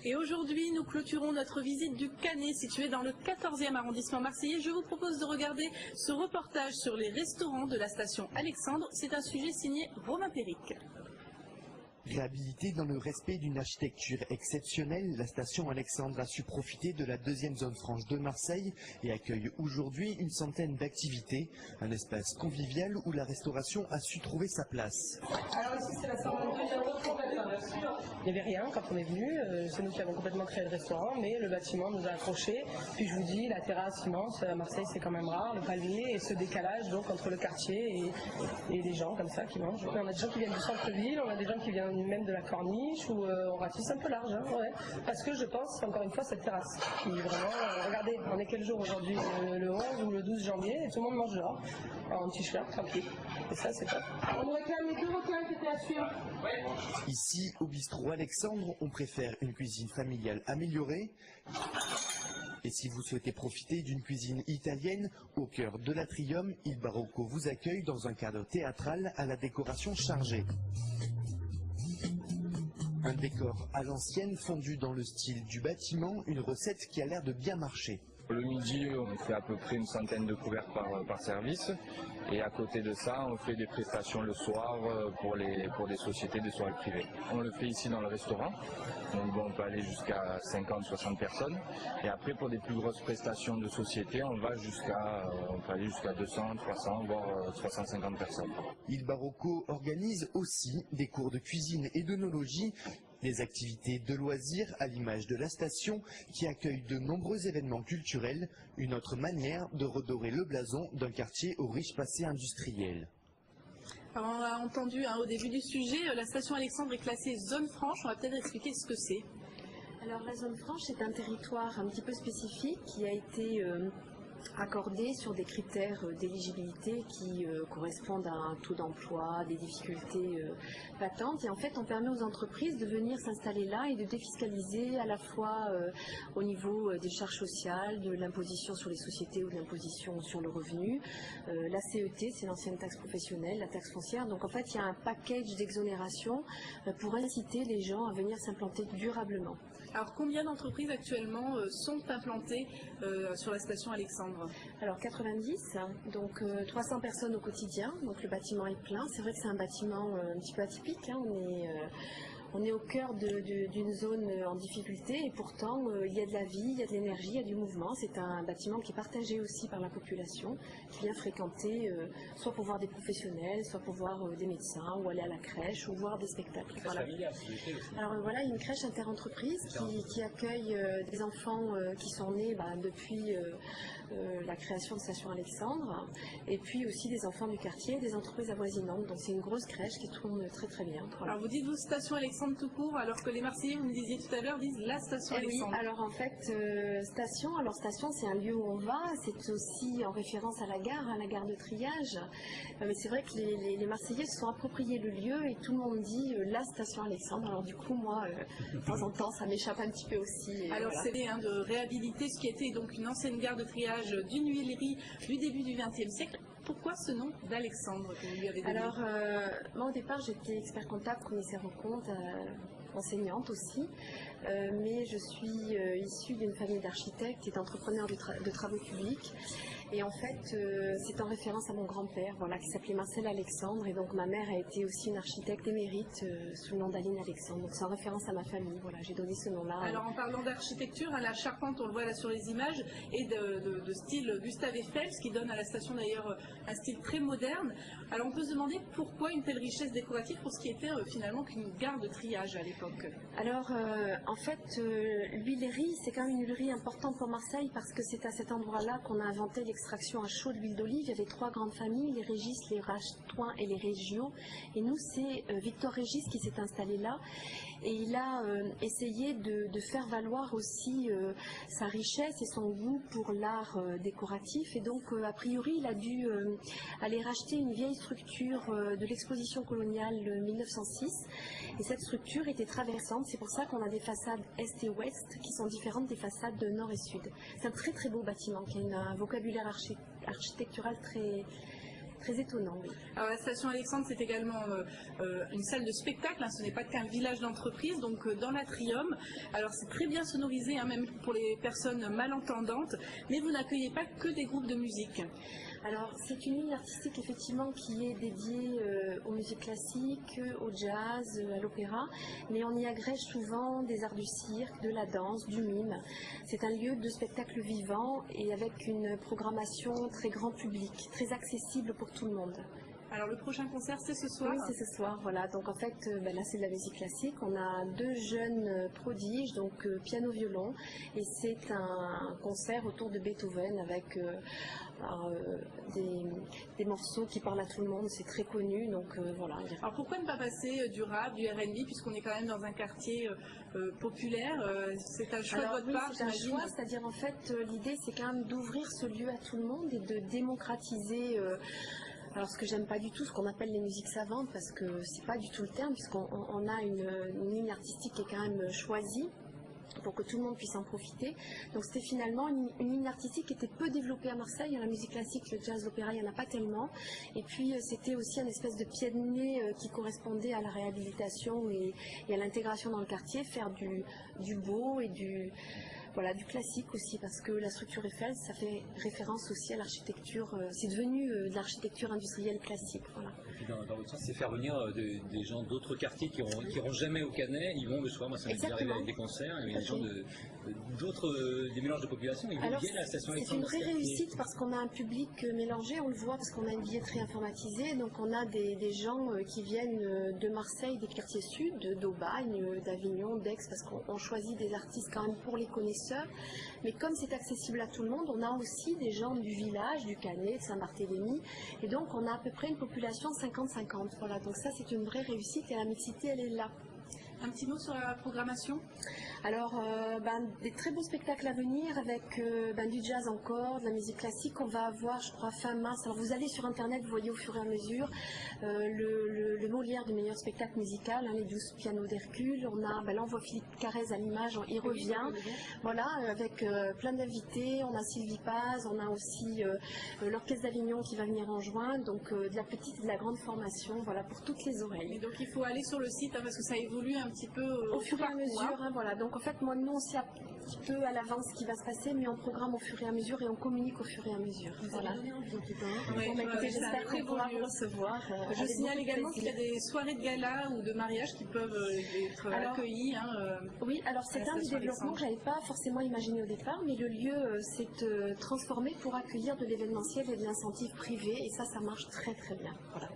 Et aujourd'hui, nous clôturons notre visite du Canet, situé dans le 14e arrondissement marseillais. Je vous propose de regarder ce reportage sur les restaurants de la station Alexandre. C'est un sujet signé Romain Péric. Réhabilitée dans le respect d'une architecture exceptionnelle, la station Alexandre a su profiter de la deuxième zone franche de Marseille et accueille aujourd'hui une centaine d'activités, un espace convivial où la restauration a su trouver sa place. Alors ici c'est la salle il n'y avait rien quand on est venu, c'est nous qui avons complètement créé le restaurant, mais le bâtiment nous a accrochés. Puis je vous dis, la terrasse immense, à Marseille c'est quand même rare, le palmier et ce décalage donc entre le quartier et les gens comme ça qui mangent. On a des gens qui viennent du centre-ville, on a des gens qui viennent même de la corniche, où on ratisse un peu large, hein, ouais. Parce que je pense, encore une fois, cette terrasse qui est vraiment... regardez, on est quel jour aujourd'hui, le 11 ou le 12 janvier, et tout le monde mange dehors, en t-shirt, tranquille. Et ça c'est top. On nous réclame les 2 requins qui étaient à suivre. Ici, au bistrot Alexandre, on préfère une cuisine familiale améliorée. Et si vous souhaitez profiter d'une cuisine italienne, au cœur de l'Atrium, Il Barocco vous accueille dans un cadre théâtral à la décoration chargée. Un décor à l'ancienne, fondu dans le style du bâtiment, une recette qui a l'air de bien marcher. Le midi, on fait à peu près une centaine de couverts par service. Et à côté de ça, on fait des prestations le soir pour des sociétés, des soirées privées. On le fait ici dans le restaurant. Donc bon, on peut aller jusqu'à 50-60 personnes. Et après, pour des plus grosses prestations de société, on peut aller jusqu'à 200, 300, voire 350 personnes. Il Barocco organise aussi des cours de cuisine et d'œnologie, des activités de loisirs à l'image de la station qui accueille de nombreux événements culturels, une autre manière de redorer le blason d'un quartier au riche passé industriel. Alors on a entendu au début du sujet, la station Alexandre est classée zone franche. On va peut-être expliquer ce que c'est. Alors la zone franche, c'est un territoire un petit peu spécifique qui a été accordé sur des critères d'éligibilité qui correspondent à un taux d'emploi, des difficultés patentes. Et en fait, on permet aux entreprises de venir s'installer là et de défiscaliser à la fois au niveau des charges sociales, de l'imposition sur les sociétés ou de l'imposition sur le revenu. La CET, c'est l'ancienne taxe professionnelle, la taxe foncière. Donc en fait, il y a un package d'exonération pour inciter les gens à venir s'implanter durablement. Alors combien d'entreprises actuellement sont implantées sur la station Alexandre? Alors 90, donc 300 personnes au quotidien, donc le bâtiment est plein. C'est vrai que c'est un bâtiment un petit peu atypique, hein. On est au cœur d'une zone en difficulté et pourtant il y a de la vie, il y a de l'énergie, il y a du mouvement. C'est un bâtiment qui est partagé aussi par la population qui vient fréquenter soit pour voir des professionnels, soit pour voir des médecins ou aller à la crèche ou voir des spectacles. Voilà. Alors voilà, il y a une crèche interentreprise qui accueille des enfants qui sont nés depuis la création de Station Alexandre et puis aussi des enfants du quartier, des entreprises avoisinantes. Donc c'est une grosse crèche qui tourne très très bien. Voilà. Alors vous dites vous Station Alexandre tout court, alors que les Marseillais, vous me disiez tout à l'heure, disent la station Alexandre. Oui, alors en fait, station c'est un lieu où on va, c'est aussi en référence à la gare de triage. Mais c'est vrai que les Marseillais se sont appropriés le lieu et tout le monde dit la station Alexandre. Alors du coup, moi, de temps en temps, ça m'échappe un petit peu aussi. Alors voilà. C'est de réhabiliter ce qui était donc une ancienne gare de triage d'une huilerie du début du XXe siècle. Pourquoi ce nom d'Alexandre que vous lui avez donné? Alors, moi au départ j'étais expert comptable, commissaire aux comptes, enseignante aussi, mais je suis issue d'une famille d'architectes et d'entrepreneurs de travaux publics. Et en fait, c'est en référence à mon grand-père, voilà, qui s'appelait Marcel Alexandre. Et donc ma mère a été aussi une architecte émérite sous le nom d'Aline Alexandre. Donc c'est en référence à ma famille, voilà, j'ai donné ce nom-là. Alors en parlant d'architecture, la charpente, on le voit là sur les images, est de style Gustave Eiffel, ce qui donne à la station d'ailleurs un style très moderne. Alors on peut se demander pourquoi une telle richesse décorative pour ce qui était finalement qu'une gare de triage à l'époque. Alors en fait, l'huilerie, c'est quand même une huilerie importante pour Marseille parce que c'est à cet endroit-là qu'on a inventé l'extraction à chaud de l'huile d'olive. Il y avait 3 grandes familles, les Régis, les Rachetoins et les Régiaux. Et nous, c'est Victor Régis qui s'est installé là. Et il a essayé de faire valoir aussi sa richesse et son goût pour l'art décoratif. Et donc, a priori, il a dû aller racheter une vieille structure de l'exposition coloniale 1906. Et cette structure était traversante. C'est pour ça qu'on a des façades est et ouest qui sont différentes des façades de nord et sud. C'est un très très beau bâtiment qui a un vocabulaire architectural très très étonnant. Oui. Alors la station Alexandre, c'est également une salle de spectacle, hein, ce n'est pas qu'un village d'entreprise, donc dans l'atrium. Alors c'est très bien sonorisé, hein, même pour les personnes malentendantes, mais vous n'accueillez pas que des groupes de musique. Alors c'est une ligne artistique effectivement qui est dédiée aux musiques classiques, au jazz, à l'opéra, mais on y agrège souvent des arts du cirque, de la danse, du mime. C'est un lieu de spectacle vivant et avec une programmation très grand public, très accessible pour tout le monde. Alors le prochain concert, c'est ce soir? Oui, c'est ce soir, voilà. Donc en fait, là c'est de la musique classique. On a 2 jeunes prodiges, donc piano-violon, et c'est un concert autour de Beethoven avec des morceaux qui parlent à tout le monde. C'est très connu, donc voilà. Alors pourquoi ne pas passer du rap, du R&B, puisqu'on est quand même dans un quartier populaire? C'est un choix de votre part, c'est un j'imagine. choix, c'est-à-dire en fait l'idée c'est quand même d'ouvrir ce lieu à tout le monde et de démocratiser. Alors ce que j'aime pas du tout, ce qu'on appelle les musiques savantes, parce que c'est pas du tout le terme, puisqu'on a une ligne artistique qui est quand même choisie pour que tout le monde puisse en profiter. Donc c'était finalement une ligne artistique qui était peu développée à Marseille. La musique classique, le jazz, l'opéra, il n'y en a pas tellement. Et puis c'était aussi un espèce de pied de nez qui correspondait à la réhabilitation et à l'intégration dans le quartier, faire du beau et du classique aussi, parce que la structure Eiffel, ça fait référence aussi à l'architecture, c'est devenu de l'architecture industrielle classique. Voilà. Et puis dans votre sens, c'est faire venir des gens d'autres quartiers qui iront jamais au Canet, ils vont le soir, moi ça m'est déjà arrivé avec des concerts, il y a des gens des mélanges de population, ils Alors, viennent à la station c'est Alexandre. une vraie réussite parce qu'on a un public mélangé, on le voit parce qu'on a une billetterie informatisée, donc on a des gens qui viennent de Marseille, des quartiers sud, d'Aubagne, d'Avignon, d'Aix, parce qu'on choisit des artistes quand même pour les connaisseurs, mais comme c'est accessible à tout le monde, on a aussi des gens du village, du Canet, de Saint-Barthélemy, et donc on a à peu près une population 50-50, voilà, donc ça c'est une vraie réussite et la mixité elle est là. Un petit mot sur la programmation? Alors, des très beaux spectacles à venir avec du jazz encore, de la musique classique. On va avoir, je crois, fin mars. Alors, vous allez sur Internet, vous voyez au fur et à mesure le Molière du meilleur spectacle musical, hein, les 12 pianos d'Hercule. On a, là, on voit Philippe Carrez à l'image, il revient. Voilà, avec plein d'invités. On a Sylvie Paz, on a aussi l'Orchestre d'Avignon qui va venir en juin. Donc, de la petite et de la grande formation, voilà, pour toutes les oreilles. Et donc, il faut aller sur le site, hein, parce que ça évolue un petit peu au fur et à mesure, hein, voilà. Donc en fait, moi, nous, on sait un petit peu à l'avance ce qui va se passer, mais on programme au fur et à mesure et on communique au fur et à mesure. Voilà. Écoutez, j'espère qu'on pourra vous recevoir. Je signale également qu'il y a des soirées de gala ou de mariage qui peuvent être accueillies. Oui, alors c'est un des développements que je n'avais pas forcément imaginé au départ, mais le lieu s'est transformé pour accueillir de l'événementiel et de l'incentive privé, et ça marche très très bien. Voilà.